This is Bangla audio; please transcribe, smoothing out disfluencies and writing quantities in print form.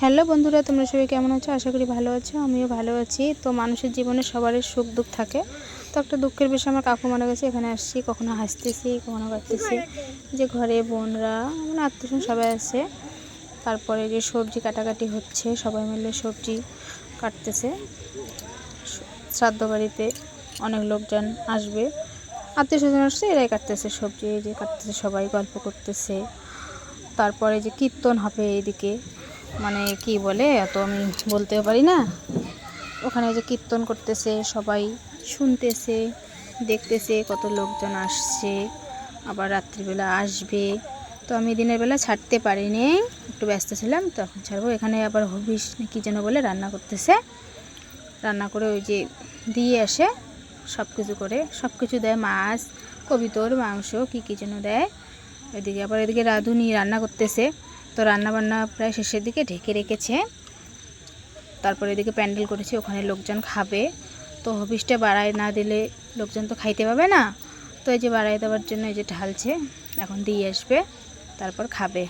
হ্যালো বন্ধুরা, তোমরা সবাই কেমন আছো? আশা করি ভালো আছো। আমিও ভালো আছি। তো মানুষের জীবনে সবারই সুখ দুঃখ থাকে। তো একটা দুঃখের বিষয়, আমার কাকু মারা গেছে। এখানে আসছি, কখনো হাসতেছি, কখনো কাঁদতেছি। যে ঘরে বোনরা মানে আত্মীয়স্বজন সবাই আছে। তারপরে যে সবজি কাটাকাটি হচ্ছে, সবাই মিলে সবজি কাটতেছে। শ্রাদ্ধ বাড়িতে অনেক লোকজন আসবে, আত্মীয়স্বজন আসছে, এরাই কাটতেছে সবজি। এই যে কাটতেছে, সবাই গল্প করতেছে। তারপরে যে কীর্তন হবে এইদিকে, মানে কি বলে এত আমি বলতেও পারি না। ওখানে যে কীর্তন করতেছে, সবাই শুনতেছে, দেখতেছে, কত লোকজন আসছে, আবার রাত্রিবেলা আসবে। তো আমি দিনের বেলা ছাড়তে পারিনি, একটু ব্যস্ত ছিলাম, তখন ছাড়বো। এখানে আবার হবিষ কী যেন বলে রান্না করতেছে। রান্না করে ওই যে দিয়ে আসে, সব কিছু করে, সব কিছু দেয়, মাছ, কবিতর মাংস, কী যেন দেয়। এদিকে আবার এদিকে রাঁধুনি রান্না করতেছে। তো রান্নাবান্না প্রায় শেষের দিকে ঢেকে রেখেছে। তারপরে এদিকে প্যান্ডেল করেছে, ওখানে লোকজন খাবে। তো হবিষটা বাড়ায় না দিলে লোকজন তো খাইতে পাবে না। তো এই যে বাড়াই দেওয়ার জন্য এই যে ঢালছে, এখন দিয়ে আসবে, তারপর খাবে।